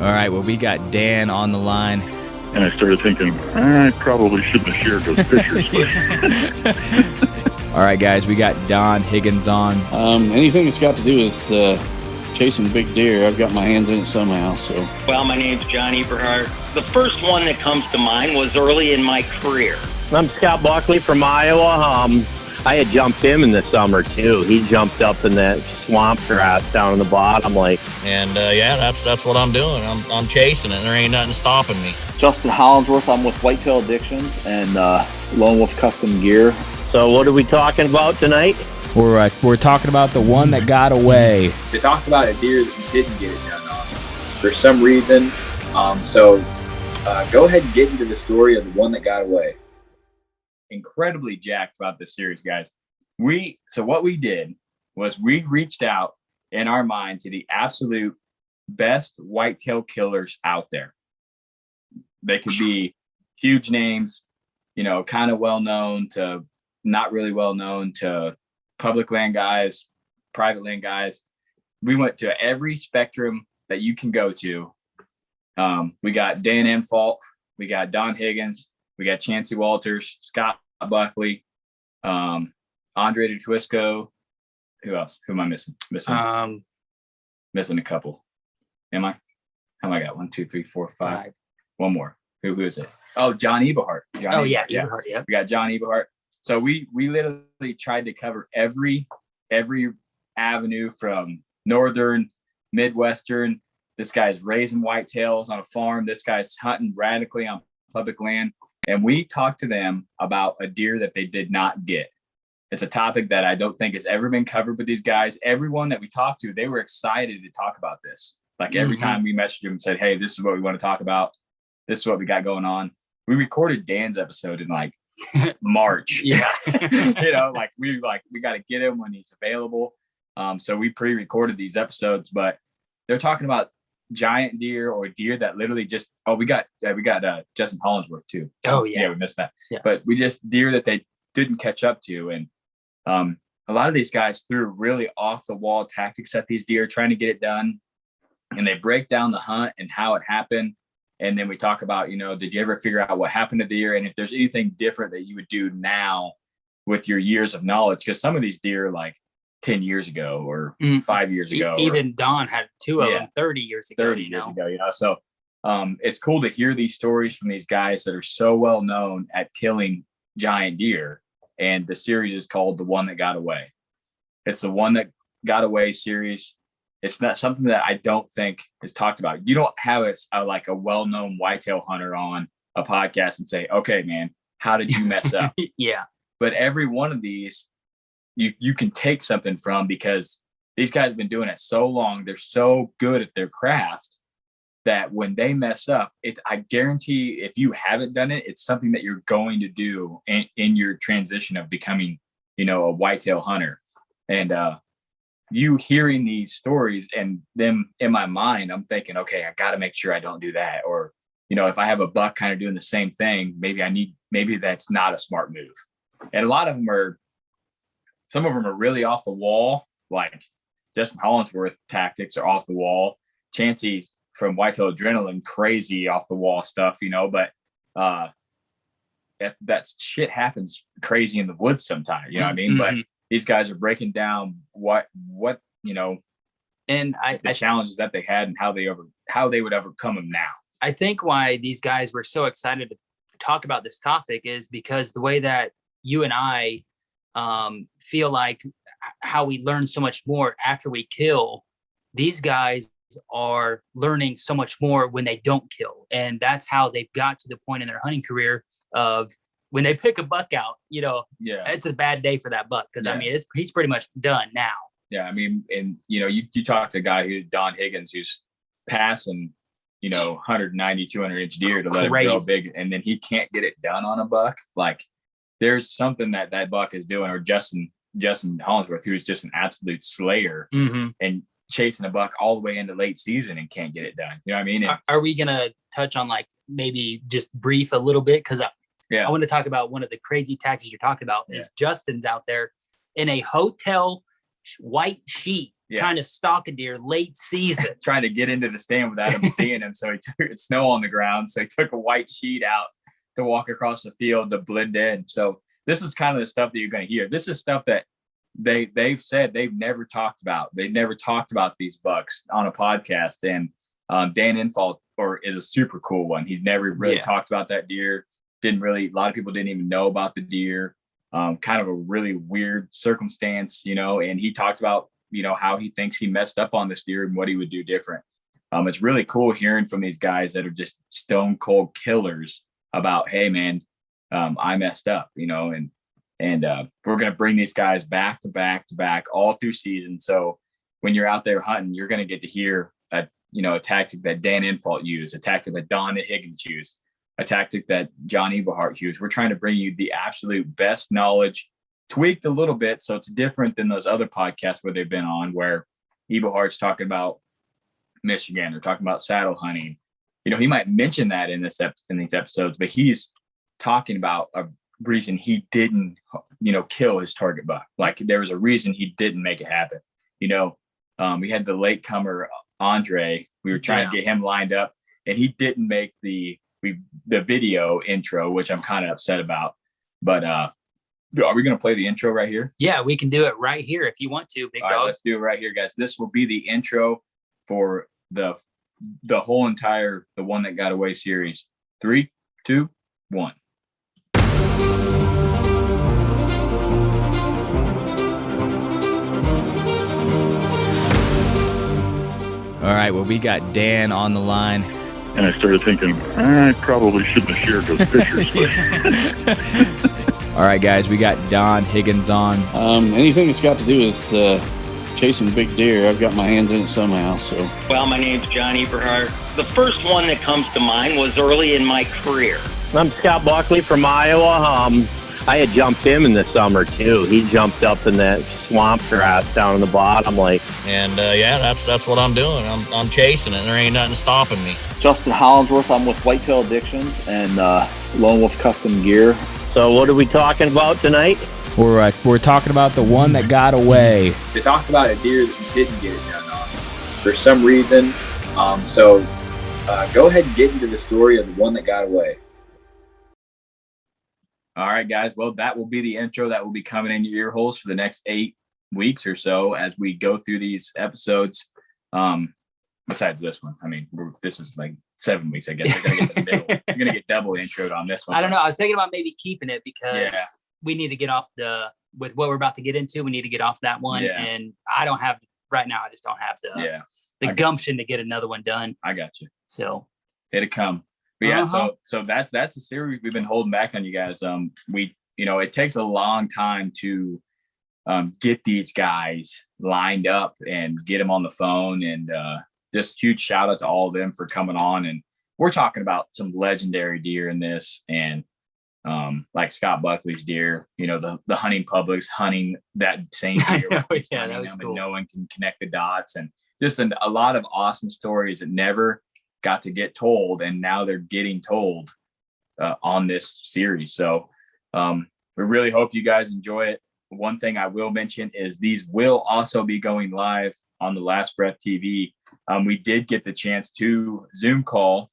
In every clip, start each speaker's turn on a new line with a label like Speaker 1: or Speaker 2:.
Speaker 1: All right, well, we got Dan on the line.
Speaker 2: And I started thinking, I probably shouldn't have shared those pictures.
Speaker 1: All right, guys, we got Don Higgins on.
Speaker 3: Anything that's got to do with chasing big deer, I've got my hands in it somehow. So,
Speaker 4: well, my name's John Eberhart. The first one that comes to mind was early in my career.
Speaker 5: I'm Scott Buckley from Iowa. I had jumped him in the summer too. He jumped up in that swamp grass down in the bottom lake.
Speaker 6: And yeah, that's what I'm doing. I'm chasing it. There ain't nothing stopping me.
Speaker 7: Justin Hollandsworth. I'm with Whitetail Addictions and Lone Wolf Custom Gear.
Speaker 5: So what are we talking about tonight?
Speaker 1: We're talking about the one that got away.
Speaker 8: They talked about a deer that you didn't get it done on for some reason. So go ahead and get into the story of the one that got away.
Speaker 9: Incredibly jacked about this series, guys. So what we did was we reached out in our mind to the absolute best whitetail killers out there. They could be huge names, kind of well known to not really well known, to public land guys, private land guys. We went to every spectrum that you can go to. We got Dan Infalt, we got Don Higgins, we got Chancy Walters, Scott Buckley, Andre DeTwisco. Who else? Who am I missing? Missing a couple. Am I? How many I got? 1, 2, 3, 4, 5. One more. Who is it? Oh, John Eberhart.
Speaker 6: Eberhart, yeah.
Speaker 9: We got John Eberhart. So we literally tried to cover every avenue from northern, midwestern. This guy's raising whitetails on a farm. This guy's hunting radically on public land. And we talked to them about a deer that they did not get. It's a topic that I don't think has ever been covered with these guys. Everyone that we talked to, they were excited to talk about this. Like every time we messaged them and said, hey, this is what we want to talk about. This is what we got going on. We recorded Dan's episode in like March.
Speaker 6: Yeah.
Speaker 9: We got to get him when he's available. So we pre-recorded these episodes, but they're talking about giant deer or deer that literally just we got Justin Hollandsworth too. We missed that. But we just deer that they didn't catch up to. And a lot of these guys threw really off the wall tactics at these deer trying to get it done, and they break down the hunt and how it happened. And then we talk about, did you ever figure out what happened to the deer, and if there's anything different that you would do now with your years of knowledge, because some of these deer like 10 years ago or 5 years ago.
Speaker 6: Even Don had 2 of them 30 years ago.
Speaker 9: So it's cool to hear these stories from these guys that are so well known at killing giant deer. And the series is called The One That Got Away. It's the One That Got Away series. It's not something that I don't think is talked about. You don't have a well-known whitetail hunter on a podcast and say, okay, man, how did you mess up?
Speaker 6: Yeah.
Speaker 9: But every one of these, you can take something from, because these guys have been doing it so long. They're so good at their craft that when they mess up, I guarantee if you haven't done it, it's something that you're going to do in your transition of becoming, a whitetail hunter. And you hearing these stories and them in my mind, I'm thinking, okay, I got to make sure I don't do that. Or, if I have a buck kind of doing the same thing, maybe that's not a smart move. And a lot of them some of them are really off the wall, like Justin Hollandsworth tactics are off the wall. Chancy from Whitetail Adrenaline, crazy off the wall stuff, but that shit happens crazy in the woods sometimes, you know what I mean? But these guys are breaking down what
Speaker 6: and
Speaker 9: the challenges that they had and how they would overcome them now.
Speaker 6: I think why these guys were so excited to talk about this topic is because the way that you and I feel like how we learn so much more after we kill, these guys are learning so much more when they don't kill. And that's how they've got to the point in their hunting career of when they pick a buck out, it's a bad day for that buck. Cause he's pretty much done now.
Speaker 9: Yeah. I mean, and you talk to a guy Don Higgins, who's passing, 190, 200 inch deer to let him grow big. And then he can't get it done on a buck. Like there's something that buck is doing, or Justin Hollandsworth, who's just an absolute slayer and chasing a buck all the way into late season and can't get it done. You know what I mean? And,
Speaker 6: are we going to touch on maybe just brief a little bit? Cause I want to talk about one of the crazy tactics you're talking about is Justin's out there in a hotel white sheet trying to stalk a deer late season.
Speaker 9: Trying to get into the stand without him seeing him. So he took snow on the ground. So he took a white sheet out to walk across the field to blend in. So this is kind of the stuff that you're going to hear. This is stuff that they've said they've never talked about. They've never talked about these bucks on a podcast. And Dan Infalt is a super cool one. He's never really talked about that deer. A lot of people didn't even know about the deer. Kind of a really weird circumstance, and he talked about, how he thinks he messed up on this deer and what he would do different. It's really cool hearing from these guys that are just stone cold killers about, hey man, I messed up, and we're going to bring these guys back to back to back all through season. So when you're out there hunting, you're going to get to hear a tactic that Dan Infalt used, a tactic that Don Higgins used, a tactic that John Eberhart used. We're trying to bring you the absolute best knowledge, tweaked a little bit. So it's different than those other podcasts where they've been on, where Eberhart's talking about Michigan or talking about saddle hunting. He might mention that in these episodes, but he's talking about a reason he didn't, kill his target buck. Like there was a reason he didn't make it happen. We had the latecomer Andre. We were trying to get him lined up, and he didn't make the video intro, which I'm kind of upset about. But are we going to play the intro right here?
Speaker 6: Yeah, we can do it right here if you want to, big dog.
Speaker 9: All right, let's do it right here, guys. This will be the intro for the whole entire The One That Got Away series. 3, 2, 1.
Speaker 1: All right, well, we got Dan on the line.
Speaker 2: And I started thinking, I probably shouldn't have shared those pictures.
Speaker 1: All right, guys, we got Don Higgins on.
Speaker 3: Anything that's got to do with chasing big deer, I've got my hands in it somehow. So,
Speaker 4: Well, my name's John Eberhart. The first one that comes to mind was early in my career.
Speaker 5: I'm Scott Buckley from Iowa. I had jumped him in the summer too. He jumped up in that swamp grass down in the bottom,
Speaker 10: and that's what I'm doing. I'm chasing it. There ain't nothing stopping me.
Speaker 7: Justin Hollandsworth. I'm with Whitetail Addictions and Lone Wolf Custom Gear.
Speaker 5: So what are we talking about tonight?
Speaker 1: We're talking about the one that got away.
Speaker 8: They talked about a deer that you didn't get it done on for some reason. So go ahead and get into the story of the one that got away.
Speaker 9: All right, guys. Well, that will be the intro that will be coming in your ear holes for the next 8 weeks or so as we go through these episodes. Besides this one, this is like 7 weeks, I guess. You're gonna get the middle. You're gonna get double introed on this one.
Speaker 6: I don't know. I was thinking about maybe keeping it because we need to get off with what we're about to get into. We need to get off that one, and I don't have right now. I just don't have the gumption to get another one done.
Speaker 9: I got you.
Speaker 6: So
Speaker 9: it'll come. But so that's the theory we've been holding back on you guys. It takes a long time to get these guys lined up and get them on the phone, and just huge shout out to all of them for coming on. And we're talking about some legendary deer in this, and like Scott Buckley's deer, the hunting public's hunting that same deer.
Speaker 6: That was cool.
Speaker 9: And no one can connect the dots, and just a lot of awesome stories that never got to get told, and now they're getting told on this series. So we really hope you guys enjoy it. One thing I will mention is these will also be going live on the Last Breath TV. We did get the chance to Zoom call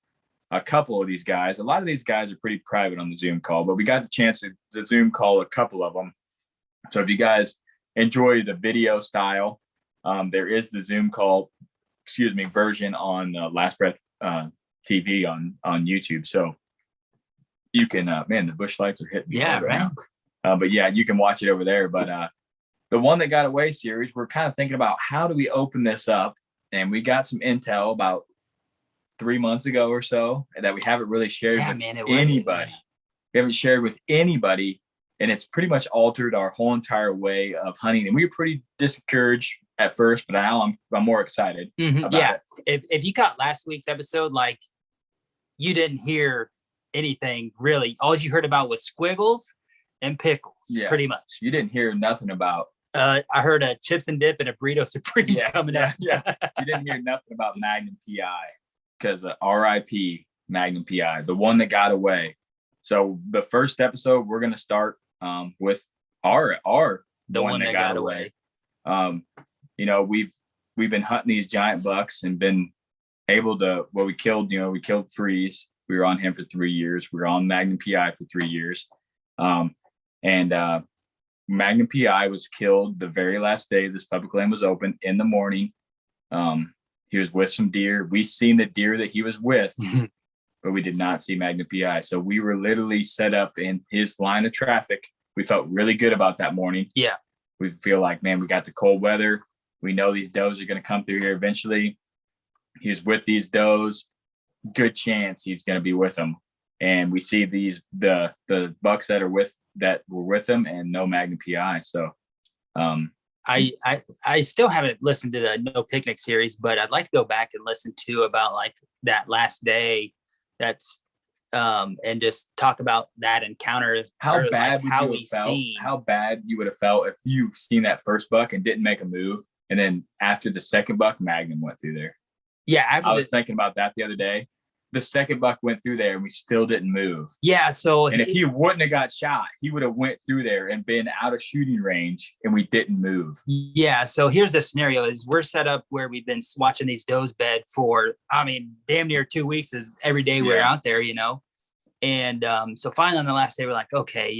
Speaker 9: a couple of these guys. A lot of these guys are pretty private on the Zoom call, but we got the chance to Zoom call a couple of them. So if you guys enjoy the video style, there is the Zoom call, version on Last Breath TV on YouTube. So you can, the bush lights are hitting me.
Speaker 6: Yeah, right.
Speaker 9: But you can watch it over there. But the One That Got Away series, we're kind of thinking about how do we open this up, and we got some intel about 3 months ago or so that we haven't really shared with anybody. We haven't shared with anybody, and it's pretty much altered our whole entire way of hunting. And we were pretty discouraged at first, but now I'm more excited. About
Speaker 6: it. If you caught last week's episode, like you didn't hear anything really. All you heard about was squiggles and pickles, pretty much.
Speaker 9: You didn't hear nothing about.
Speaker 6: I heard a chips and dip and a burrito supreme coming out.
Speaker 9: You didn't hear nothing about Magnum PI because RIP Magnum PI, the one that got away. So the first episode we're gonna start with the one that got away. we've been hunting these giant bucks and been able to, we killed Freeze. We were on him for 3 years. We were on Magnum PI for 3 years. Magnum PI was killed the very last day this public land was open in the morning. He was with some deer. We seen the deer that he was with, but we did not see Magnum PI. So we were literally set up in his line of traffic. We felt really good about that morning.
Speaker 6: Yeah.
Speaker 9: We feel like, man, we got the cold weather. We know these does are going to come through here eventually. He was with these does. Good chance he's going to be with them. And we see the bucks that were with him and no Magnum PI. So
Speaker 6: I still haven't listened to the No Picnic series, but I'd like to go back and listen to about like that last day. That's and just talk about that encounter.
Speaker 9: How bad you would have felt if you seen that first buck and didn't make a move, and then after the second buck, Magnum went through there.
Speaker 6: Yeah,
Speaker 9: I was thinking about that the other day. The second buck went through there and we still didn't move.
Speaker 6: Yeah. So,
Speaker 9: and if he wouldn't have got shot, he would have went through there and been out of shooting range and we didn't move.
Speaker 6: Yeah. So here's the scenario is we're set up where we've been watching these does bed for, damn near 2 weeks is every day we're out there, And so finally on the last day, we're like, okay,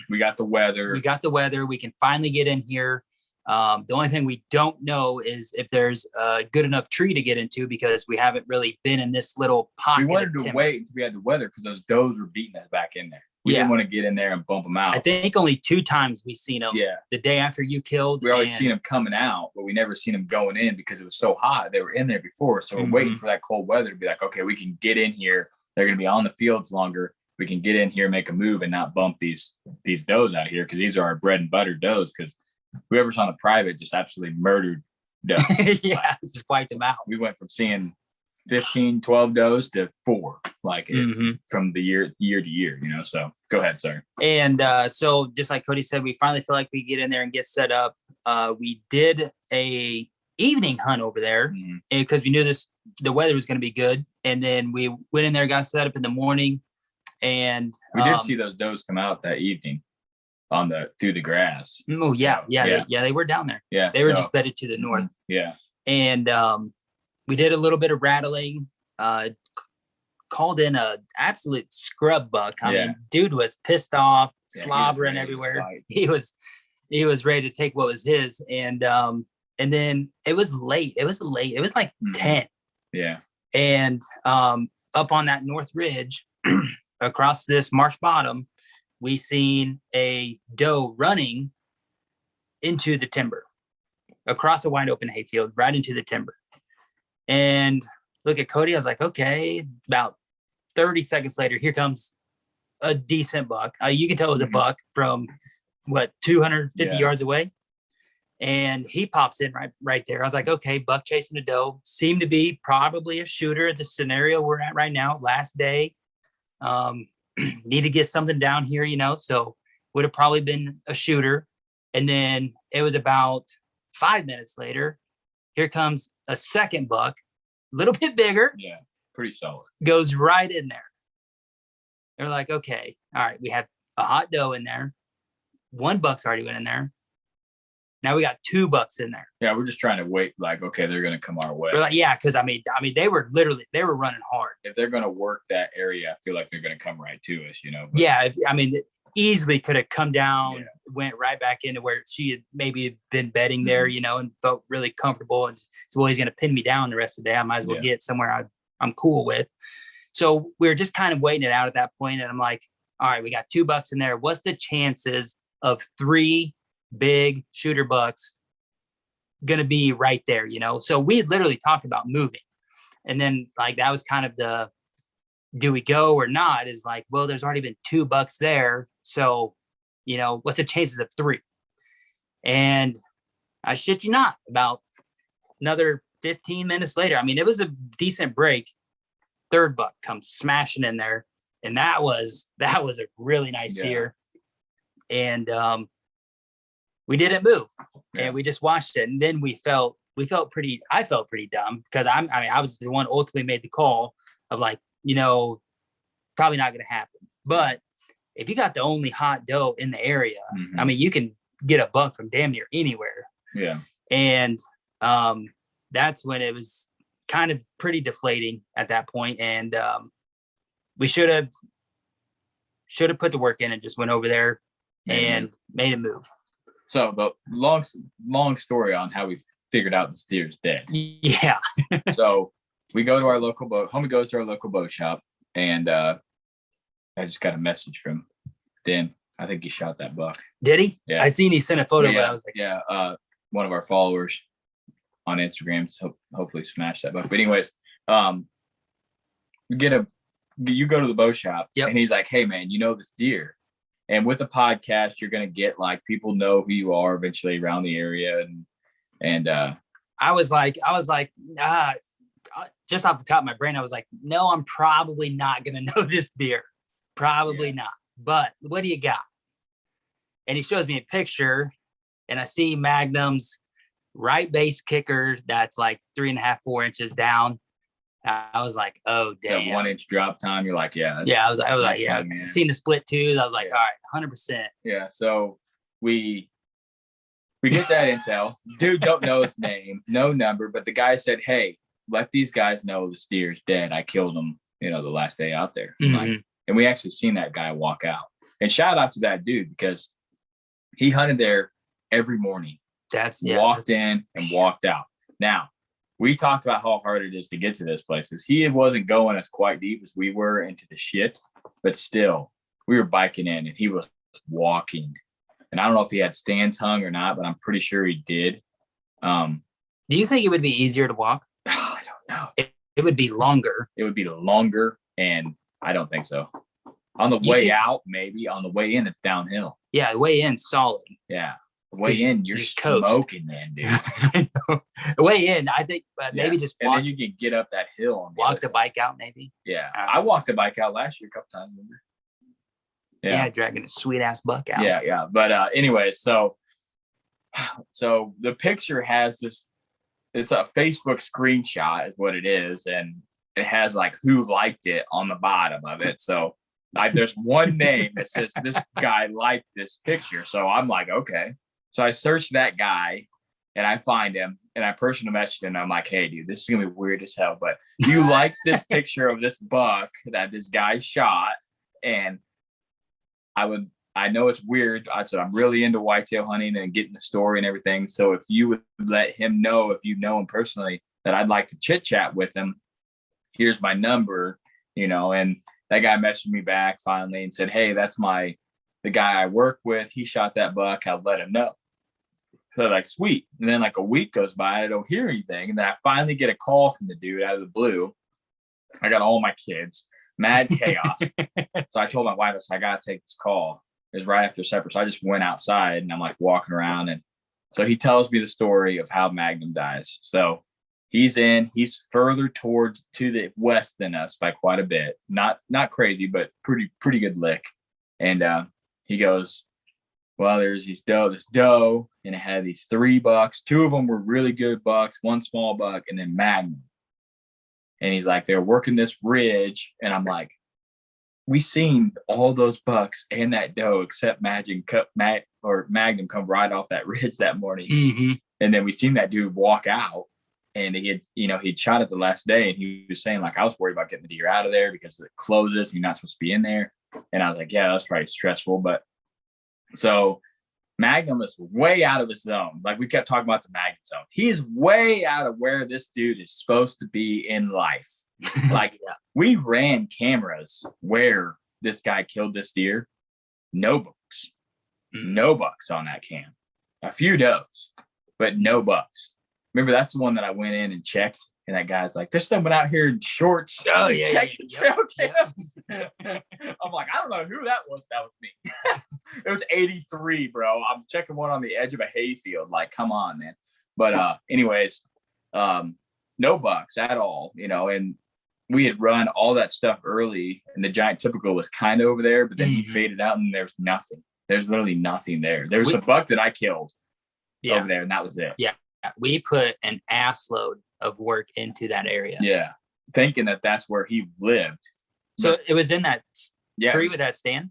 Speaker 9: we got the weather.
Speaker 6: We can finally get in here. The only thing we don't know is if there's a good enough tree to get into because we haven't really been in this little pocket.
Speaker 9: We wanted to wait until we had the weather because those does were beating us back in there. We didn't want to get in there and bump them out.
Speaker 6: I think only 2 times we seen them.
Speaker 9: Yeah.
Speaker 6: The day after you killed.
Speaker 9: We always seen them coming out, but we never seen them going in because it was so hot. They were in there before. So we're waiting for that cold weather to be like, okay, we can get in here. They're going to be on the fields longer. We can get in here, make a move and not bump these does out here because these are our bread and butter does because whoever's on the private just absolutely murdered does.
Speaker 6: Yeah, just wiped them out.
Speaker 9: We went from seeing 15, 12 does to 4, from the year to year, so go ahead, sorry.
Speaker 6: And so just like Cody said, we finally feel like we get in there and get set up. We did a evening hunt over there because we knew the weather was going to be good. And then we went in there, got set up in the morning. And
Speaker 9: we did see those does come out that evening. Through the grass.
Speaker 6: Oh yeah, they were down there.
Speaker 9: Yeah,
Speaker 6: they were just bedded to the north.
Speaker 9: Yeah,
Speaker 6: and we did a little bit of rattling. Called in a absolute scrub buck. I mean, dude was pissed off, slobbering everywhere. He was ready to take what was his, and then it was late. It was like 10.
Speaker 9: Yeah,
Speaker 6: and up on that north ridge, across this marsh bottom. We seen a doe running into the timber across a wide open hayfield, right into the timber. And look at Cody. I was like, okay, about 30 seconds later, here comes a decent buck. You can tell it was a buck from 250 yards away. And he pops in right there. I was like, okay, buck chasing a doe. Seemed to be probably a shooter at the scenario we're at right now, last day. Need to get something down here, so would have probably been a shooter. And then it was about 5 minutes later, here comes a second buck, a little bit bigger.
Speaker 9: Yeah, pretty solid.
Speaker 6: Goes right in there. They're like, okay, all right, we have a hot doe in there. 1 buck's already went in there. Now we got 2 bucks in there.
Speaker 9: Yeah, we're just trying to wait. Like, okay, they're going to come our way.
Speaker 6: We're like, yeah, because I mean, they were running hard.
Speaker 9: If they're going to work that area, I feel like they're going to come right to us, But,
Speaker 6: yeah, easily could have come down, went right back into where she had maybe been bedding there, and felt really comfortable. And so, well, he's going to pin me down the rest of the day. I might as well get somewhere I'm cool with. So we were just kind of waiting it out at that point, and I'm like, all right, we got 2 bucks in there. What's the chances of 3 big shooter bucks gonna be right there, So we had literally talked about moving, and then like that was kind of the do we go or not is like, well, there's already been 2 bucks there, so what's the chances of 3? And I shit you not, about another 15 minutes later, it was a decent break, 3rd buck comes smashing in there, and that was a really nice deer. And we didn't move, and we just watched it. And then I felt pretty dumb because I was the one ultimately made the call of like, probably not going to happen. But if you got the only hot doe in the area, you can get a buck from damn near anywhere.
Speaker 9: Yeah.
Speaker 6: And that's when it was kind of pretty deflating at that point. And we should have put the work in and just went over there and made a move.
Speaker 9: So the long story on how we figured out this deer's dead.
Speaker 6: Yeah.
Speaker 9: So we go to our local homie goes to our local bow shop, and I just got a message from Dan. I think he shot that buck.
Speaker 6: Did he?
Speaker 9: Yeah.
Speaker 6: I seen he sent a photo,
Speaker 9: Yeah,
Speaker 6: but I was like,
Speaker 9: one of our followers on Instagram, so hopefully smash that buck. But anyways, you go to the bow shop, and he's like, "Hey man, you know this deer?" And with the podcast, you're gonna get like people know who you are eventually around the area, and
Speaker 6: I was like, just off the top of my brain, I was like, no, I'm probably not gonna know this deer, probably not. But what do you got? And he shows me a picture, and I see Magnum's right base kicker that's like 3.5, 4 inches down. I was like, oh damn.
Speaker 9: That 1 inch drop time, you're like, yeah.
Speaker 6: I was like, yeah. Seen the split twos. I was like, all right, 100%.
Speaker 9: Yeah. So we get that intel. Dude don't know his name, no number, but the guy said, hey, let these guys know the steer's dead. I killed him, the last day out there.
Speaker 6: Mm-hmm.
Speaker 9: And we actually seen that guy walk out. And shout out to that dude, because he hunted there every morning. Walked in and walked out. Now, we talked about how hard it is to get to those places. He wasn't going as quite deep as we were into the shit, but still, we were biking in and he was walking. And I don't know if he had stands hung or not, but I'm pretty sure he did.
Speaker 6: Do you think it would be easier to walk?
Speaker 9: I don't know.
Speaker 6: It would be longer.
Speaker 9: It would be longer, and I don't think so. On the way out, maybe. On the way in, it's downhill.
Speaker 6: Yeah, the way in, solid.
Speaker 9: Yeah. The way in, you're smoking, man, dude.
Speaker 6: I know. The way in, I think, maybe just walk.
Speaker 9: And then you can get up that hill. On
Speaker 6: walk the bike out, maybe.
Speaker 9: Yeah. I walked the bike out last year a couple times, remember?
Speaker 6: Yeah, dragging a sweet-ass buck out.
Speaker 9: Yeah. But anyway, so the picture has this, it's a Facebook screenshot is what it is, and it has like who liked it on the bottom of it. So there's one name that says this guy liked this picture. So I'm like, okay. So I search that guy and I find him and I personally messaged him. I'm like, hey, dude, this is gonna be weird as hell, but you like this picture of this buck that this guy shot? And I know it's weird. I said, I'm really into whitetail hunting and getting the story and everything. So if you would let him know, if you know him personally, that I'd like to chit chat with him, here's my number, and that guy messaged me back finally and said, hey, that's the guy I work with. He shot that buck. I'll let him know. So like, sweet. And then like a week goes by, I don't hear anything. And then I finally get a call from the dude out of the blue. I got all my kids, mad chaos. So I told my wife, I said, I got to take this call. It was right after supper. So I just went outside and I'm like walking around. And so he tells me the story of how Magnum dies. So he's further to the west than us by quite a bit. Not crazy, but pretty good lick. And he goes, well, there's this doe, and it had these 3 bucks. 2 of them were really good bucks, 1 small buck, and then Magnum. And he's like, they're working this ridge. And I'm like, we seen all those bucks and that doe except Magnum come right off that ridge that morning.
Speaker 6: Mm-hmm.
Speaker 9: And then we seen that dude walk out, and he'd shot it the last day, and he was saying like, I was worried about getting the deer out of there because it closes. You're not supposed to be in there. And I was like, yeah, that's probably stressful. But so Magnum is way out of his zone. Like we kept talking about the Magnum zone. He's way out of where this dude is supposed to be in life. Like we ran cameras where this guy killed this deer. No bucks on that cam. A few does, but no bucks. Remember, that's the one that I went in and checked. And that guy's like, there's someone out here in shorts.
Speaker 6: Oh, yeah.
Speaker 9: Check the trail cams. I'm like, I don't know who that was. That was me. It was 83, bro. I'm checking one on the edge of a hayfield. Like, come on, man. But anyways, no bucks at all, and we had run all that stuff early, and the giant typical was kind of over there, but then he faded out and there's nothing. There's literally nothing there. There's a buck that I killed over there, and that was it.
Speaker 6: Yeah. We put an ass load of work into that area.
Speaker 9: Yeah. Thinking that that's where he lived.
Speaker 6: So it was in that tree with that stand?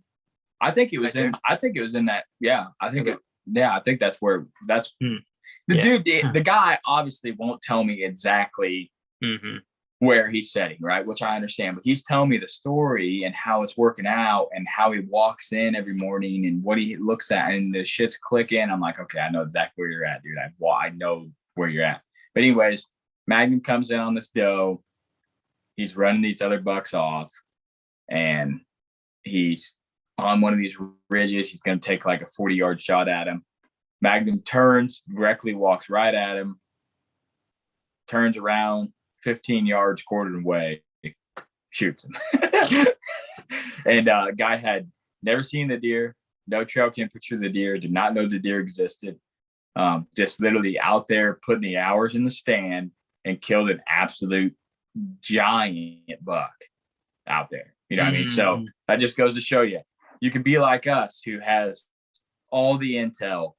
Speaker 9: I think it was in that. Yeah. I think that's where The guy obviously won't tell me exactly where he's setting, right? Which I understand, but he's telling me the story and how it's working out and how he walks in every morning and what he looks at, and the shit's clicking. I'm like, okay, I know exactly where you're at, dude. I know where you're at. But anyways, Magnum comes in on this doe. He's running these other bucks off, and he's on one of these ridges. He's going to take like a 40-yard shot at him. Magnum turns, directly walks right at him, turns around 15 yards, quartered away, shoots him. And guy had never seen the deer, no trail cam picture of the deer, did not know the deer existed. Just literally out there putting the hours in the stand and killed an absolute giant buck out there. You know what I mean? So that just goes to show you can be like us, who has all the intel,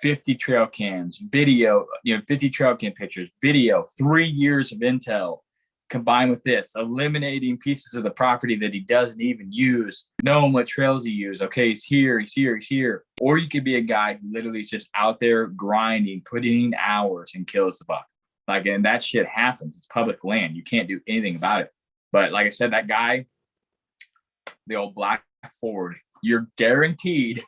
Speaker 9: 50 trail cams, video, 50 trail cam pictures, video, 3 years of intel combined with this, eliminating pieces of the property that he doesn't even use, knowing what trails he uses. Okay, he's here, he's here, he's here. Or you could be a guy who literally is just out there grinding, putting in hours and kills the buck. Like, and that shit happens. It's public land. You can't do anything about it. But like I said, that guy, the old black Ford, you're guaranteed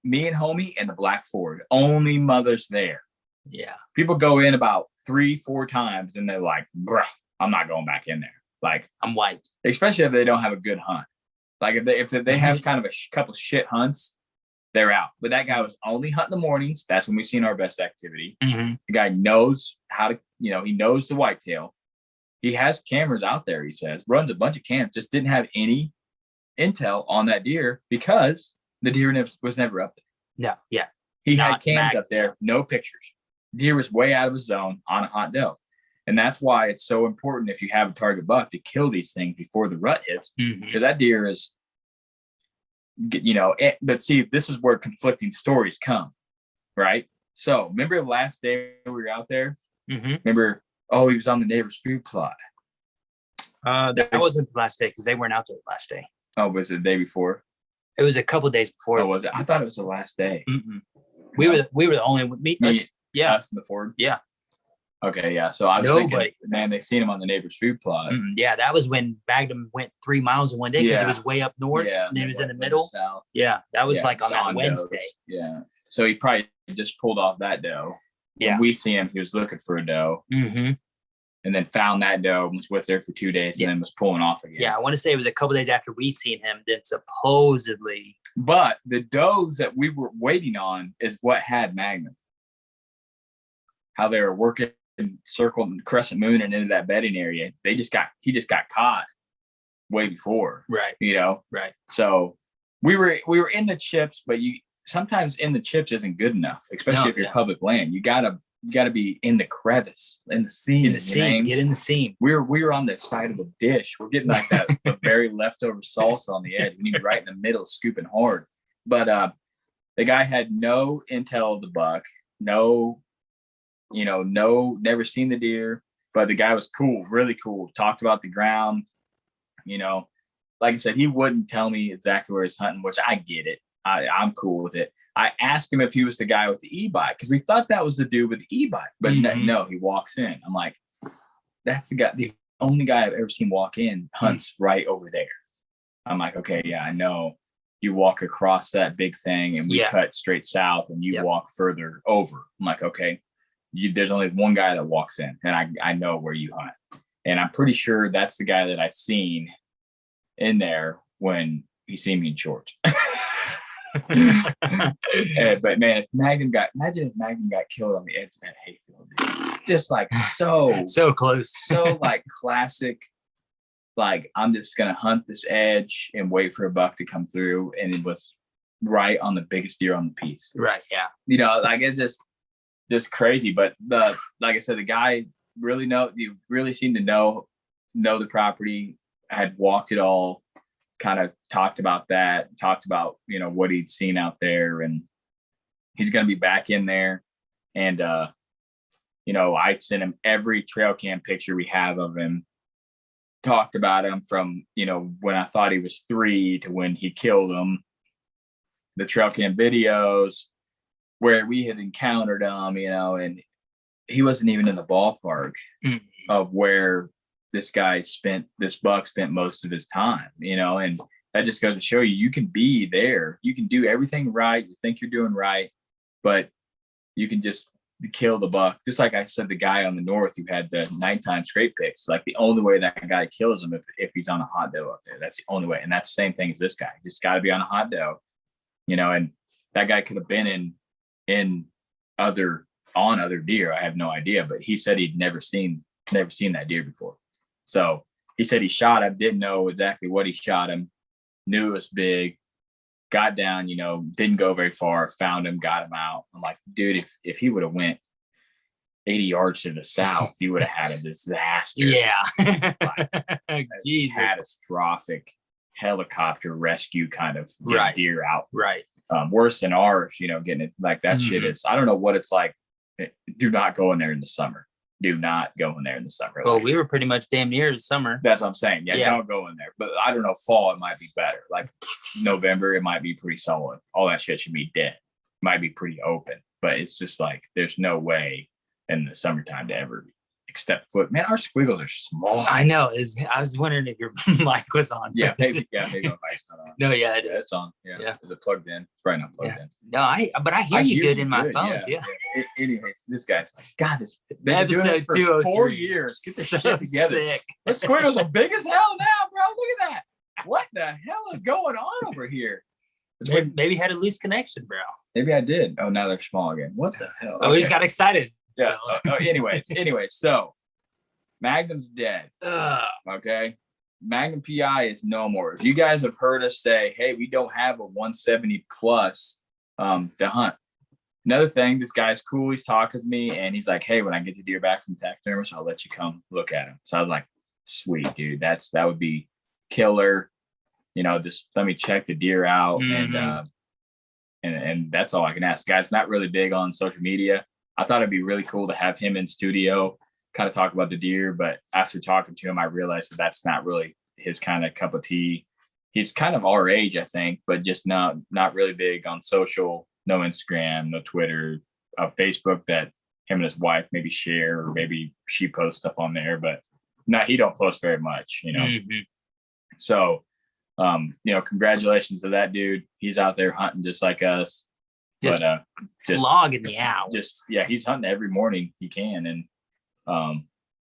Speaker 9: me and homie and the black Ford, only mothers there.
Speaker 6: Yeah. People
Speaker 9: go in about 3-4 times and they're like, bruh, I'm not going back in there. Like,
Speaker 6: I'm white.
Speaker 9: Especially if they don't have a good hunt. Like if they have kind of a couple shit hunts, they're out. But that guy was only hunting the mornings. That's when we've seen our best activity. The guy knows how to, he knows the whitetail. He has cameras out there, he says, runs a bunch of cams, just didn't have any intel on that deer because the deer was never up there.
Speaker 6: No, yeah.
Speaker 9: He had cams up there, no pictures. Deer was way out of his zone on a hot doe. And that's why it's so important, if you have a target buck, to kill these things before the rut hits, because that deer is, but see, this is where conflicting stories come, right? So remember the last day we were out there? Remember, he was on the neighbor's food plot.
Speaker 6: That wasn't the last day because they weren't out there the last day.
Speaker 9: Oh, was it the day before?
Speaker 6: It was a couple days before.
Speaker 9: Oh, was it? I thought it was the last day.
Speaker 6: We were the only us
Speaker 9: in the Ford.
Speaker 6: Yeah.
Speaker 9: Okay, yeah. So I was thinking, man, they seen him on the neighbor's food plot.
Speaker 6: Yeah, that was when Magnum went 3 miles in one day because it was way up north and it was in the middle.
Speaker 9: South.
Speaker 6: Yeah, that was like on that Wednesday.
Speaker 9: Yeah. So he probably just pulled off that doe. Yeah. When we see him, he was looking for a doe. And then found that doe and was with her for 2 days and then was pulling off again.
Speaker 6: Yeah, I want to say it was a couple days after we seen him, then supposedly.
Speaker 9: But the does that we were waiting on is what had Magnum. How they were working circle and crescent moon and into that bedding area. He just got caught way before.
Speaker 6: Right.
Speaker 9: Right. So we were in the chips, but sometimes in the chips isn't good enough, especially if you're public land. You gotta be in the crevice, in the seam.
Speaker 6: Get in the seam.
Speaker 9: We were on the side of the dish. We're getting like that the very leftover salsa on the edge. We need to be right in the middle, scooping hard. But the guy had no intel of the buck, never seen the deer. But the guy was cool, really cool. Talked about the ground. Like I said, he wouldn't tell me exactly where he's hunting, which I get it. I'm cool with it. I asked him if he was the guy with the e-bike because we thought that was the dude with the e-bike, but no, he walks in. I'm like, that's the only guy I've ever seen walk in hunts right over there. I'm like, okay, yeah, I know. You walk across that big thing and we cut straight south and you walk further over. I'm like, okay, there's only one guy that walks in and I know where you hunt. And I'm pretty sure that's the guy that I seen in there when he seen me in shorts. But man, imagine if Magnum got killed on the edge of that hayfield, dude. Just like so
Speaker 6: close,
Speaker 9: so like classic. Like, I'm just gonna hunt this edge and wait for a buck to come through, and it was right on the biggest deer on the piece.
Speaker 6: Right, yeah.
Speaker 9: Like it's just crazy. But like I said, the guy really seemed to know the property, had walked it all. Kind of talked about what he'd seen out there, and he's going to be back in there. And I sent him every trail cam picture we have of him, talked about him from when I thought he was 3 to when he killed him, the trail cam videos, where we had encountered him, and he wasn't even in the ballpark of where this buck spent most of his time, and that just goes to show you can be there. You can do everything right. You think you're doing right, but you can just kill the buck. Just like I said, the guy on the north who had the nighttime scrape picks, like the only way that guy kills him if he's on a hot doe up there. That's the only way. And that's the same thing as this guy. Just got to be on a hot doe, and that guy could have been in other deer. I have no idea, but he said he'd never seen that deer before. So he said he shot him, didn't know exactly what he shot him, knew it was big, got down, didn't go very far, found him, got him out. I'm like, dude, if he would have went 80 yards to the south, you would have had a disaster.
Speaker 6: Yeah.
Speaker 9: Catastrophic helicopter rescue kind of deer out.
Speaker 6: Right.
Speaker 9: Worse than ours, getting it like that shit is. I don't know what it's like. Do not go in there in the summer. Do not go in there in the summer.
Speaker 6: Well, we were pretty much damn near the summer.
Speaker 9: That's what I'm saying. Yeah, don't go in there. But I don't know, fall, it might be better. Like November, it might be pretty solid. All that shit should be dead. Might be pretty open. But it's just like, there's no way in the summertime to ever step foot. Man, our squiggles are small.
Speaker 6: I know. I was wondering if your mic was on.
Speaker 9: Yeah, maybe my mic's not on.
Speaker 6: No, yeah, it is.
Speaker 9: It's on. Yeah. Is it plugged in? It's probably not plugged in.
Speaker 6: No, but I hear you good in my phone. Yeah.
Speaker 9: Anyways, this guy's like, God, this
Speaker 6: episode 203.
Speaker 9: 4 years. Get this shit together.
Speaker 6: Sick.
Speaker 9: The squiggles are big as hell now, bro. Look at that. What the hell is going on over here?
Speaker 6: Maybe had a loose connection, bro.
Speaker 9: Maybe I did. Oh, now they're small again. What the hell?
Speaker 6: Oh, he's got excited.
Speaker 9: Yeah. Anyways, so Magnum's dead. Okay. Magnum PI is no more. If you guys have heard us say, hey, we don't have a 170 plus to hunt. Another thing, this guy's cool. He's talking to me and he's like, hey, when I get the deer back from taxidermist, I'll let you come look at him. So I was like, sweet, dude. That would be killer. Just let me check the deer out. And that's all I can ask. The guy's not really big on social media. I thought it'd be really cool to have him in studio, kind of talk about the deer. But after talking to him, I realized that's not really his kind of cup of tea. He's kind of our age, I think, but just not really big on social, no Instagram, no Twitter, Facebook that him and his wife maybe share, or maybe she posts stuff on there, but he don't post very much, So, congratulations to that dude. He's out there hunting just like us. Just
Speaker 6: logging the hour.
Speaker 9: He's hunting every morning he can, and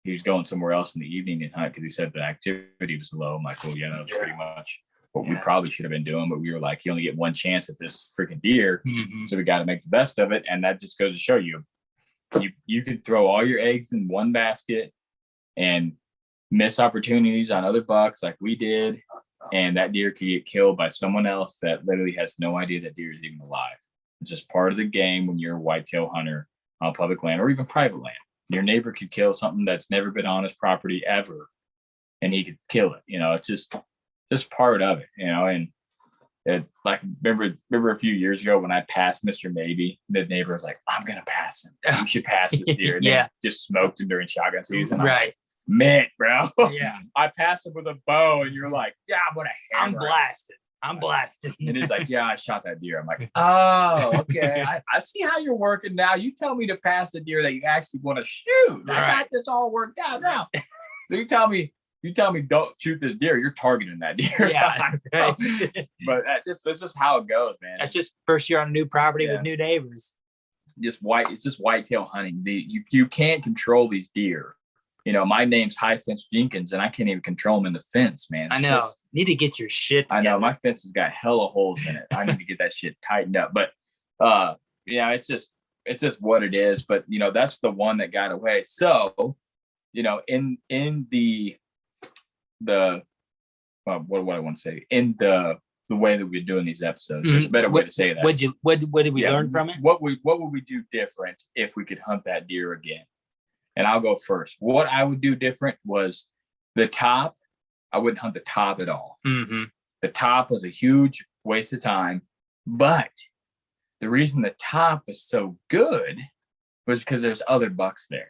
Speaker 9: he was going somewhere else in the evening to hunt because he said the activity was low. I'm like, well, yeah, that was pretty much what we probably should have been doing, but we were like, you only get one chance at this freaking deer, so we got to make the best of it. And that just goes to show you could throw all your eggs in one basket and miss opportunities on other bucks like we did, and that deer could get killed by someone else that literally has no idea that deer is even alive. It's just part of the game when you're a whitetail hunter on public land or even private land. Your neighbor could kill something that's never been on his property ever, and he could kill it. It's just part of it, and it, like, remember a few years ago when I passed Mr. Maybe, the neighbor was like, I'm going to pass him. You should pass this deer. And
Speaker 6: Yeah.
Speaker 9: just smoked him during shotgun season.
Speaker 6: Right.
Speaker 9: Man, bro.
Speaker 6: Yeah.
Speaker 9: I passed him with a bow, and you're like, yeah, I'm going to hammer him.
Speaker 6: I'm blasted.
Speaker 9: And he's like, yeah, I shot that deer. I'm like, oh, okay. I see how you're working now. You tell me to pass the deer that you actually want to shoot. I got this all worked out now. So you tell me don't shoot this deer. You're targeting that deer.
Speaker 6: Yeah. Right.
Speaker 9: But that's just how it goes, man.
Speaker 6: That's just first year on a new property with new neighbors.
Speaker 9: It's just whitetail hunting. You can't control these deer. My name's High Fence Jenkins, and I can't even control them in the fence, man.
Speaker 6: I know. Need to get your shit together.
Speaker 9: I know. My fence has got hella holes in it. I need to get that shit tightened up. But it's just what it is. But that's the one that got away. So, in the what do I want to say? In the way that we're doing these episodes, there's a better way to say that.
Speaker 6: What did we learn from it?
Speaker 9: What would we do different if we could hunt that deer again? And I'll go first. What I would do different was the top. I wouldn't hunt the top at all.
Speaker 6: Mm-hmm.
Speaker 9: The top was a huge waste of time. But the reason the top was so good was because there's other bucks there.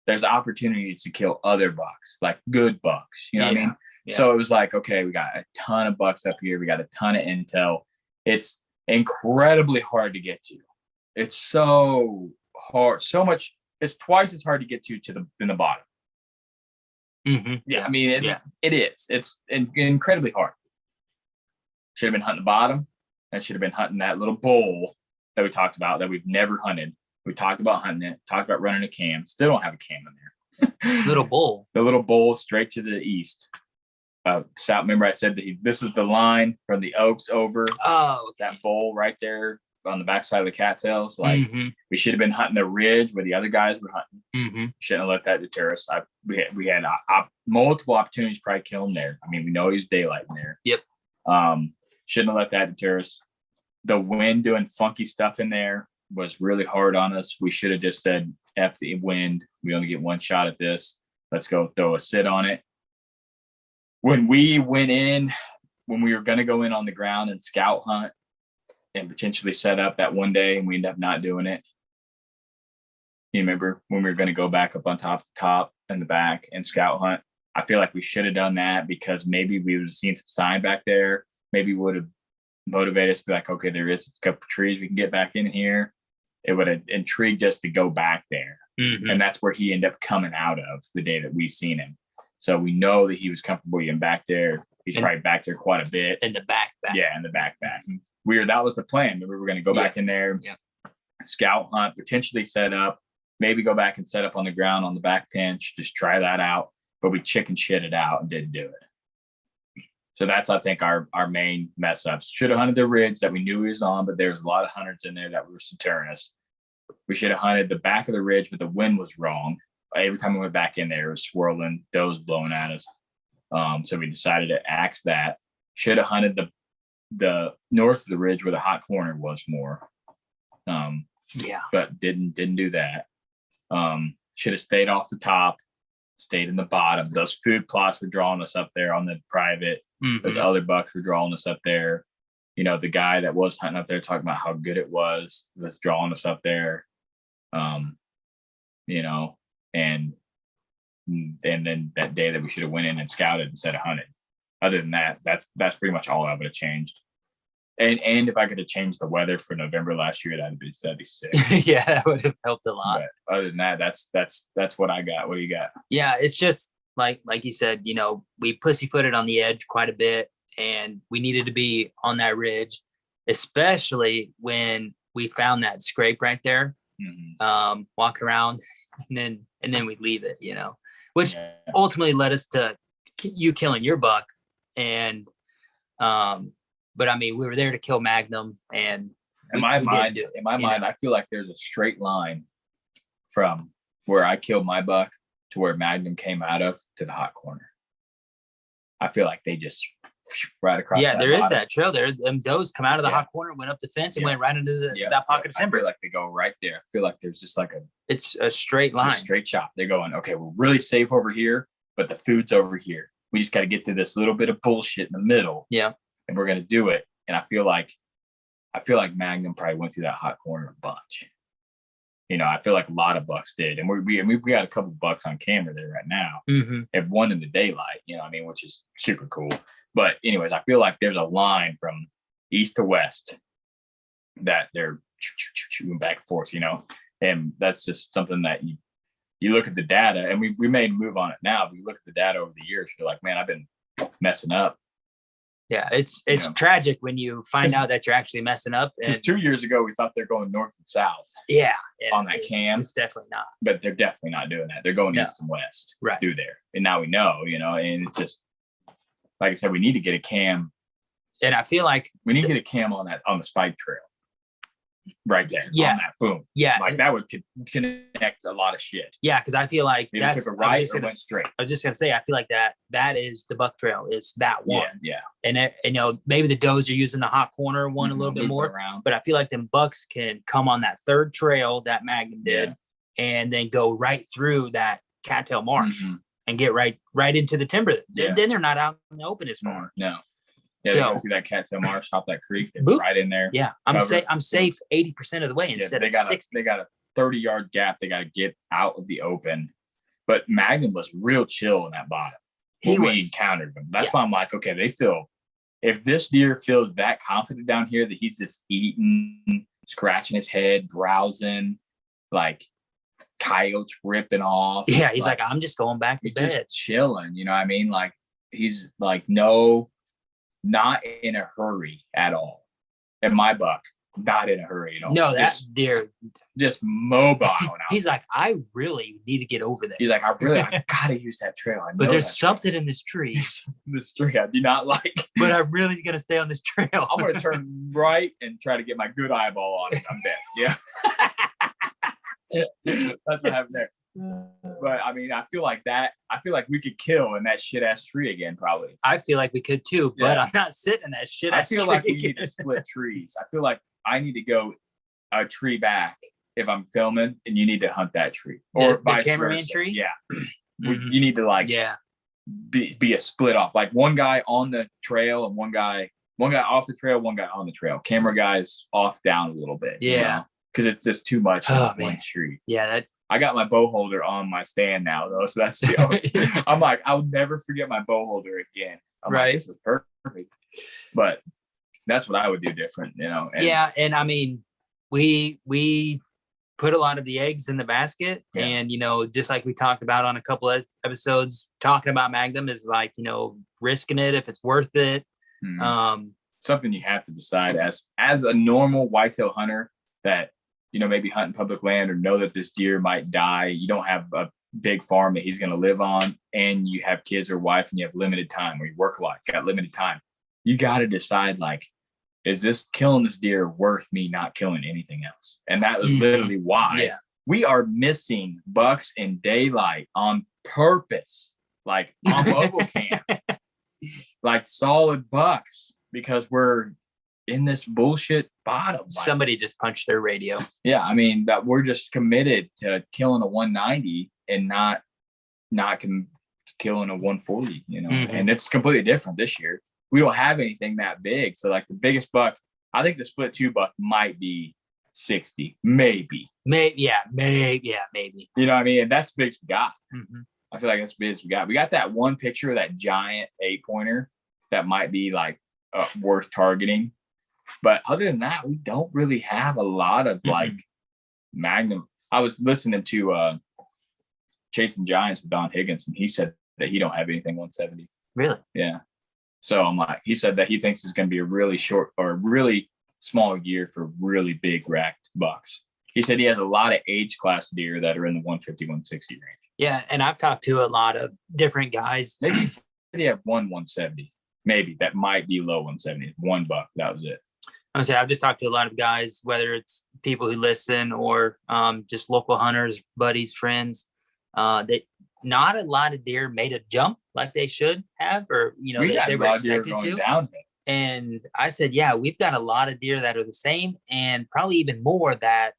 Speaker 9: There's opportunities to kill other bucks, like good bucks. You know what I mean? Yeah. So it was like, okay, we got a ton of bucks up here. We got a ton of intel. It's incredibly hard to get to. It's so hard, so much. It's twice as hard to get to in the bottom. Yeah, I mean, it is. It's incredibly hard. Should have been hunting the bottom. That should have been hunting that little bowl that we talked about that we've never hunted. We talked about hunting it, talked about running a cam. Still don't have a cam in there.
Speaker 6: Little bowl.
Speaker 9: The little bowl straight to the east. South. Remember, I said that this is the line from the Oaks over.
Speaker 6: Oh,
Speaker 9: that bowl right there on the backside of the cattails. Like we should have been hunting the ridge where the other guys were hunting. Shouldn't have let that deter us. We had multiple opportunities to probably kill him there. I mean, we know he's daylight in there.
Speaker 6: Yep.
Speaker 9: Shouldn't have let that deter us. The wind doing funky stuff in there was really hard on us. We should have just said, F the wind. We only get one shot at this. Let's go throw a sit on it. When we went in, when we were going to go in on the ground and scout hunt and potentially set up that one day, and we ended up not doing it. You remember when we were going to go back up on top and the back and scout hunt? I feel like we should have done that because maybe we would have seen some sign back there. Maybe would have motivated us to be like, okay, there is a couple trees we can get back in here. It would have intrigued us to go back there. And that's where he ended up coming out of the day that we seen him. So we know that he was comfortable getting back there. He's probably back there quite a bit.
Speaker 6: In the back.
Speaker 9: Yeah, in the back. That was the plan. We were going to go back in there, scout hunt, potentially set up, maybe go back and set up on the ground on the back pinch, just try that out. But we chicken shit it out and didn't do it. So that's, I think, our main mess ups. Should have hunted the ridge that we knew he was on, but there's a lot of hunters in there that were deterring us. We should have hunted the back of the ridge, but the wind was wrong. Every time we went back in there, it was swirling, does blowing at us. So we decided to axe that. Should have hunted the north of the ridge where the hot corner was more. But didn't do that. Should have stayed off the top, stayed in the bottom. Those food plots were drawing us up there on the private. Those other bucks were drawing us up there. You know, the guy that was hunting up there talking about how good it was drawing us up there. You know, and then that day that we should have went in and scouted instead of hunted. Other than that, that's pretty much all I would have changed. And if I could have changed the weather for November last year, that'd be sick.
Speaker 6: Yeah, that would have helped a lot.
Speaker 9: But other than that, that's what I got. What do you got?
Speaker 6: Yeah, it's just like you said, you know, we pussyfooted on the edge quite a bit, and we needed to be on that ridge, especially when we found that scrape right there. Walk around, and then we'd leave it, you know, which ultimately led us to you killing your buck. And but I mean, we were there to kill Magnum, and
Speaker 9: in my mind, I feel like there's a straight line from where I killed my buck to where Magnum came out of to the hot corner. I feel like they just right across.
Speaker 6: Yeah, there is that trail there. Them does come out of the hot corner, went up the fence, and went right into that pocket of timber.
Speaker 9: I feel like they go right there. I feel like there's just like
Speaker 6: it's a straight line,
Speaker 9: a straight shot. They're going, okay, we're really safe over here, but the food's over here. We just got to get to this little bit of bullshit in the middle.
Speaker 6: Yeah.
Speaker 9: And we're going to do it. And I feel like Magnum probably went through that hot corner a bunch. You know, I feel like a lot of bucks did. And we got a couple bucks on camera there right now. Have one in the daylight, you know what I mean, which is super cool. But anyways, I feel like there's a line from east to west that they're back and forth, you know, and that's just something that you look at the data, and we made a move on it now, but you look at the data over the years, you're like, man, I've been messing up.
Speaker 6: Yeah, it's tragic when you find out that you're actually messing up.
Speaker 9: Because 2 years ago, we thought they're going north and south.
Speaker 6: Yeah,
Speaker 9: on that cam.
Speaker 6: It's definitely not.
Speaker 9: But they're definitely not doing that. They're going east and west through there. And now we know, you know, and it's just, like I said, we need to get a cam.
Speaker 6: And I feel like
Speaker 9: we need to get a cam on the spike trail. Right there. On that boom.
Speaker 6: Yeah.
Speaker 9: Like that would connect a lot of shit.
Speaker 6: Yeah, because I feel like
Speaker 9: maybe took a right or went straight.
Speaker 6: I was just gonna say, I feel like that is the buck trail, is that one.
Speaker 9: Yeah.
Speaker 6: And you know, maybe the does are using the hot corner one a little bit more
Speaker 9: around.
Speaker 6: But I feel like them bucks can come on that third trail that Magnum did and then go right through that cattail marsh and get right into the timber. Then they're not out in the open as far.
Speaker 9: No. Yeah, they go see that cattail marsh, hop that creek, they're right in there.
Speaker 6: Yeah, I'm safe 80% of the way instead of 60.
Speaker 9: They got a 30-yard gap. They got to get out of the open. But Magnum was real chill in that bottom. We encountered them. That's why I'm like, okay, if this deer feels that confident down here that he's just eating scratching his head, browsing, like coyotes ripping off.
Speaker 6: Yeah, he's like, I'm just going back to
Speaker 9: he's
Speaker 6: bed.
Speaker 9: just chilling, you know what I mean? Like he's like, no, not in a hurry at all. And my buck, not in a hurry at all.
Speaker 6: No, that deer
Speaker 9: just mobile now.
Speaker 6: He's like, I really need to get over there.
Speaker 9: He's like, I gotta use that trail.
Speaker 6: But there's something in this tree.
Speaker 9: This tree I do not like.
Speaker 6: But I'm really gonna stay on this trail.
Speaker 9: I'm gonna turn right and try to get my good eyeball on it. I'm dead. Yeah. That's what happened there. But I mean, I feel like we could kill in that shit ass tree again, probably.
Speaker 6: I feel like we could too, but I'm not sitting in that shit ass tree.
Speaker 9: I feel like we need to split trees. I feel like I need to go a tree back if I'm filming, and you need to hunt that tree, or
Speaker 6: the cameraman tree.
Speaker 9: Yeah, you need to like be a split off, like one guy on the trail and one guy off the trail, one guy on the trail. Camera guys off down a little bit.
Speaker 6: Yeah,
Speaker 9: because it's just too much on one tree.
Speaker 6: Yeah,
Speaker 9: I got my bow holder on my stand now though, so that's the only, I'm like, I'll never forget my bow holder again. I'm like, this is perfect. But that's what I would do different, you know.
Speaker 6: And I mean, we put a lot of the eggs in the basket, and you know, just like we talked about on a couple of episodes, talking about Magnum is like, you know, risking it if it's worth it.
Speaker 9: Something you have to decide as a normal whitetail hunter that, you know, maybe hunting public land or know that this deer might die. You don't have a big farm that he's going to live on, and you have kids or wife, and you have limited time, or you work a lot, you got limited time. You got to decide, like, is this killing this deer worth me not killing anything else? And that was literally why we are missing bucks in daylight on purpose, like on mobile cam, like solid bucks, because we're in this bullshit bottom.
Speaker 6: Somebody just punched their radio.
Speaker 9: Yeah, I mean, that we're just committed to killing a 190 and not killing a 140, you know. And it's completely different this year. We don't have anything that big, so like the biggest buck, I think the split 2 buck might be 60, maybe.
Speaker 6: Maybe.
Speaker 9: You know what I mean? And that's the biggest we got. I feel like that's the biggest we got. We got that one picture of that giant 8-pointer that might be like worth targeting. But other than that, we don't really have a lot of like Magnum. I was listening to Chasing Giants with Don Higgins, and he said that he don't have anything 170.
Speaker 6: Really?
Speaker 9: Yeah. So I'm like, he said that he thinks it's going to be a really short or really small year for really big racked bucks. He said he has a lot of age class deer that are in the 150, 160 range.
Speaker 6: Yeah. And I've talked to a lot of different guys.
Speaker 9: Maybe he said he had 170. Maybe that might be low 170. One buck. That was it.
Speaker 6: I say I've just talked to a lot of guys, whether it's people who listen or just local hunters, buddies, friends, that not a lot of deer made a jump like they should have, or, you know, they were expected to. And I said, yeah, we've got a lot of deer that are the same, and probably even more that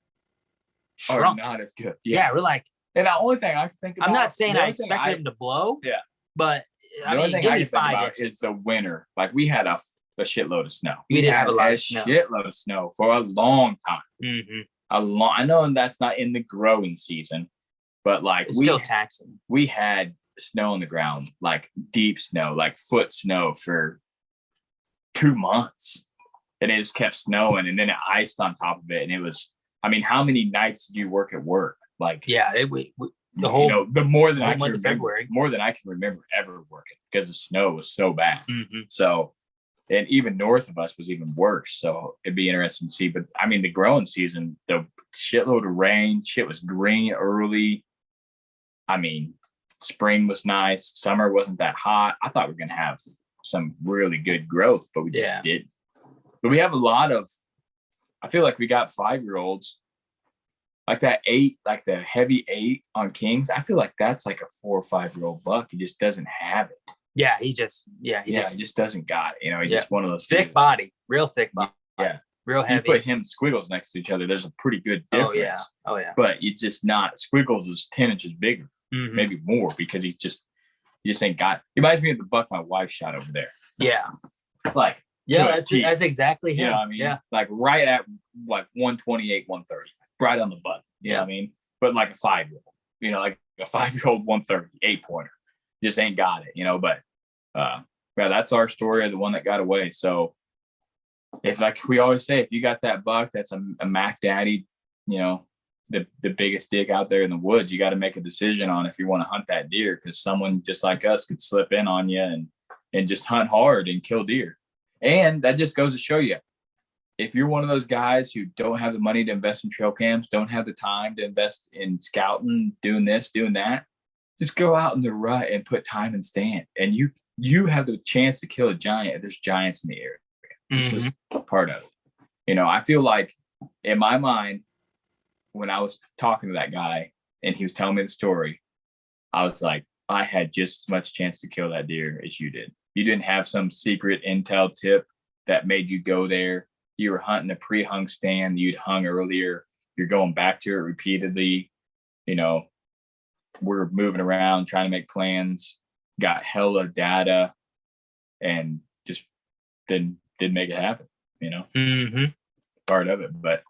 Speaker 6: shrunk.
Speaker 9: Are not as good.
Speaker 6: Yeah, we're like,
Speaker 9: and the only thing I can think about,
Speaker 6: I'm not saying I expect them to blow.
Speaker 9: Yeah.
Speaker 6: But
Speaker 9: the only thing I can think about is the winter. Like we had a shitload of snow.
Speaker 6: We did have a lot of snow.
Speaker 9: Shitload of snow for a long time. I know that's not in the growing season, but like
Speaker 6: it's still taxing.
Speaker 9: We had snow on the ground, like deep snow, like foot snow for 2 months, and it just kept snowing, and then it iced on top of it, and it was. I mean, how many nights do you work at work? Like,
Speaker 6: yeah, the whole,
Speaker 9: you know, the more than I can
Speaker 6: month
Speaker 9: remember,
Speaker 6: of February,
Speaker 9: more than I can remember ever working, because the snow was so bad. So, and even north of us was even worse. So it'd be interesting to see. But I mean, the growing season, the shitload of rain, shit was green early. I mean, spring was nice. Summer wasn't that hot. I thought we were going to have some really good growth, but we just didn't. But we have a lot of, I feel like we got 5-year-olds like that 8, like the heavy 8 on Kings. I feel like that's like a 4 or 5-year-old buck. He just doesn't have it.
Speaker 6: Yeah, he just
Speaker 9: doesn't got it. You know, he's just one of those
Speaker 6: thick body, real thick body.
Speaker 9: Yeah,
Speaker 6: real heavy.
Speaker 9: You put him and Squiggles next to each other, there's a pretty good difference.
Speaker 6: Oh yeah.
Speaker 9: But you just not. Squiggles is 10 inches bigger, maybe more, because he just ain't got it. He reminds me of the buck my wife shot over there.
Speaker 6: Yeah,
Speaker 9: like
Speaker 6: that's exactly him.
Speaker 9: You know what I mean?
Speaker 6: Yeah,
Speaker 9: like right at like 128, 130, right on the button. You know what I mean? But like a 5-year-old, you know, like a 5-year-old 130, 8-pointer, just ain't got it, you know. But yeah, that's our story of the one that got away. So if, like we always say, if you got that buck that's a Mac Daddy, you know, the biggest dick out there in the woods, you got to make a decision on if you want to hunt that deer, because someone just like us could slip in on you and just hunt hard and kill deer. And that just goes to show you, if you're one of those guys who don't have the money to invest in trail cams, don't have the time to invest in scouting, doing this, doing that, just go out in the rut and put time and stand. And you have the chance to kill a giant if there's giants in the area. This is part of it. You know, I feel like in my mind, when I was talking to that guy and he was telling me the story, I was like, I had just as much chance to kill that deer as you did. You didn't have some secret intel tip that made you go there. You were hunting a pre-hung stand you'd hung earlier. You're going back to it repeatedly. You know, we're moving around, trying to make plans, got hella data, and just didn't make it happen, you know? Part of it. But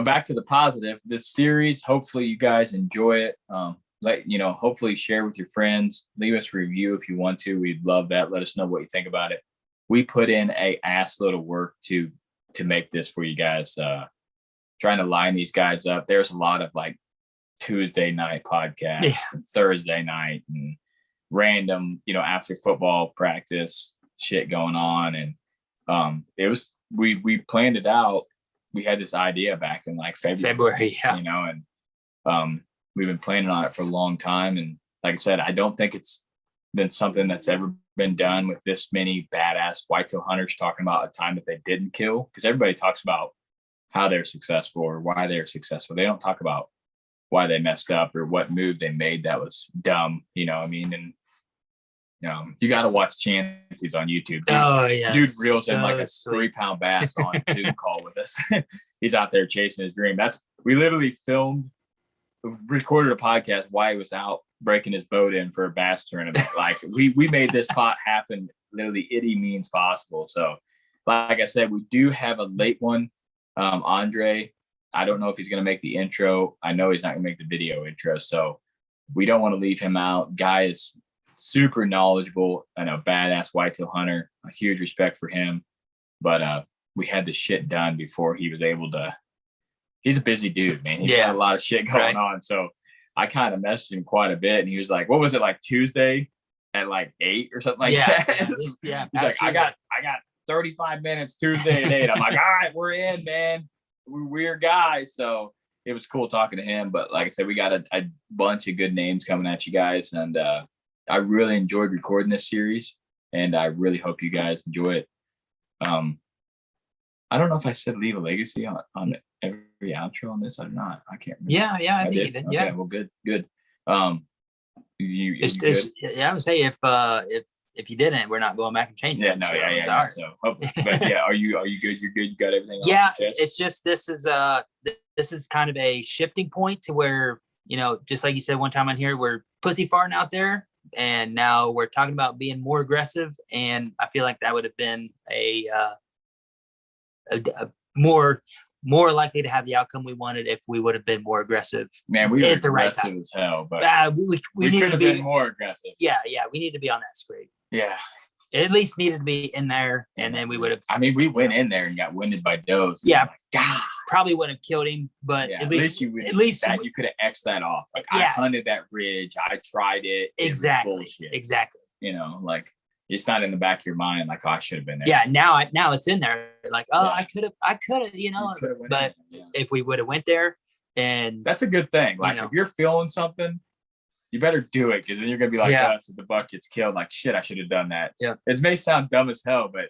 Speaker 9: back to the positive, this series, hopefully you guys enjoy it. Hopefully share with your friends, leave us a review if you want to. We'd love that. Let us know what you think about it. We put in a ass load of work to make this for you guys, trying to line these guys up. There's a lot of like Tuesday night podcasts and Thursday night and random, you know, after football practice shit going on. And it was, we planned it out. We had this idea back in like February, you know, and we've been planning on it for a long time. And like I said, I don't think it's been something that's ever been done with this many badass whitetail hunters talking about a time that they didn't kill, because everybody talks about how they're successful or why they're successful. They don't talk about why they messed up or what move they made that was dumb, you know what I mean? And you got to watch Chancy's on YouTube. Dude reels in like a 3-pound bass on a Zoom call with us. He's out there chasing his dream. We literally recorded a podcast while he was out breaking his boat in for a bass tournament. Like we made this pot happen literally any means possible. So like I said, we do have a late one. Andre, I don't know if he's going to make the intro. I know he's not going to make the video intro. So we don't want to leave him out. Guy is super knowledgeable and a badass whitetail hunter. A huge respect for him. But we had the shit done before he was able to. He's a busy dude, man. He's got a lot of shit going on. So I kind of messaged him quite a bit, and he was like, what was it, like Tuesday at like 8 or something like that? He's like, I got 35 minutes Tuesday at 8. I'm like, all right, we're in, man. We're guys. So it was cool talking to him. But like I said, we got a bunch of good names coming at you guys. And I really enjoyed recording this series, and I really hope you guys enjoy it. I don't know if I said leave a legacy on every outro on this or not. I can't remember.
Speaker 6: Yeah, I think you did.
Speaker 9: Okay,
Speaker 6: Yeah.
Speaker 9: Well, good.
Speaker 6: I would say if you didn't, we're not going back and changing it.
Speaker 9: Yeah. So hopefully, but yeah, are you good? You're good. You got everything.
Speaker 6: Yeah, it's just this is kind of a shifting point to where, you know, just like you said one time on here, we're pussy farting out there, and now we're talking about being more aggressive. And I feel like that would have been a more likely to have the outcome we wanted if we would have been more aggressive.
Speaker 9: Man, we were
Speaker 6: at the right
Speaker 9: aggressive
Speaker 6: time.
Speaker 9: as hell, but
Speaker 6: we
Speaker 9: could have been more aggressive.
Speaker 6: Yeah, we need to be on that scrape.
Speaker 9: Yeah.
Speaker 6: It at least needed to be in there, and then we would have.
Speaker 9: I mean, we went in there and got winded by does.
Speaker 6: Yeah,
Speaker 9: like, God,
Speaker 6: probably wouldn't have killed him, but
Speaker 9: yeah,
Speaker 6: at least you
Speaker 9: could have X'd that off. Like I hunted that ridge, I tried it.
Speaker 6: Exactly.
Speaker 9: Bullshit.
Speaker 6: Exactly.
Speaker 9: You know, like it's not in the back of your mind like, oh, I should have been there.
Speaker 6: Yeah, now it's in there. Like, I could have, you know. But if we would have went there, and
Speaker 9: that's a good thing. Like if you're feeling something, you better do it, because then you're gonna be like, so the buck gets killed. Like shit, I should have done that.
Speaker 6: Yeah,
Speaker 9: it may sound dumb as hell, but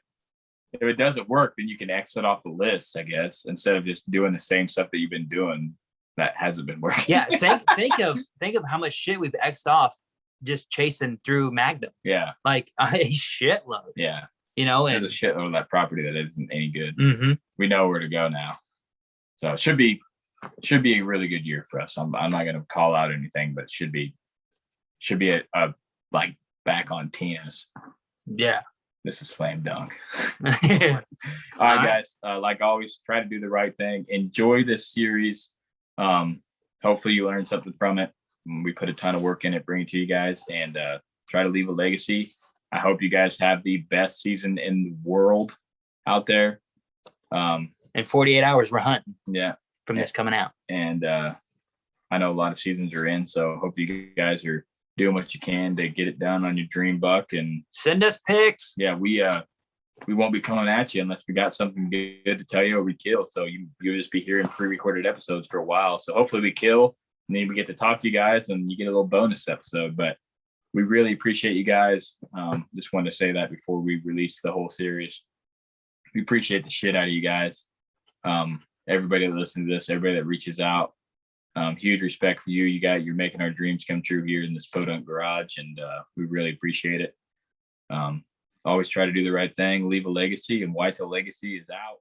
Speaker 9: if it doesn't work, then you can exit off the list, I guess, instead of just doing the same stuff that you've been doing that hasn't been working.
Speaker 6: Yeah, think of how much shit we've X'd off just chasing through Magnum.
Speaker 9: Yeah,
Speaker 6: like a shitload.
Speaker 9: Yeah,
Speaker 6: you know,
Speaker 9: there's a shitload of that property that isn't any good.
Speaker 6: Mm-hmm.
Speaker 9: We know where to go now, so it should be a really good year for us. I'm not going to call out anything, but it should be a like back on Tina's.
Speaker 6: Yeah,
Speaker 9: this is slam dunk. All right, guys. Like always, try to do the right thing. Enjoy this series. Hopefully, you learned something from it. We put a ton of work in it, bring it to you guys, and try to leave a legacy. I hope you guys have the best season in the world out there.
Speaker 6: In 48 hours, we're hunting.
Speaker 9: Yeah.
Speaker 6: From this coming out.
Speaker 9: And I know a lot of seasons are in, so hopefully you guys are doing what you can to get it done on your dream buck, and
Speaker 6: send us pics.
Speaker 9: Yeah, we won't be coming at you unless we got something good to tell you or we kill. So you'll just be hearing pre-recorded episodes for a while. So hopefully we kill, and then we get to talk to you guys, and you get a little bonus episode. But we really appreciate you guys. Just wanted to say that before we release the whole series. We appreciate the shit out of you guys. Everybody that listens to this, everybody that reaches out. Huge respect for you. You're making our dreams come true here in this podunk garage, and we really appreciate it. Always try to do the right thing, leave a legacy, and Whitetail Legacy is out.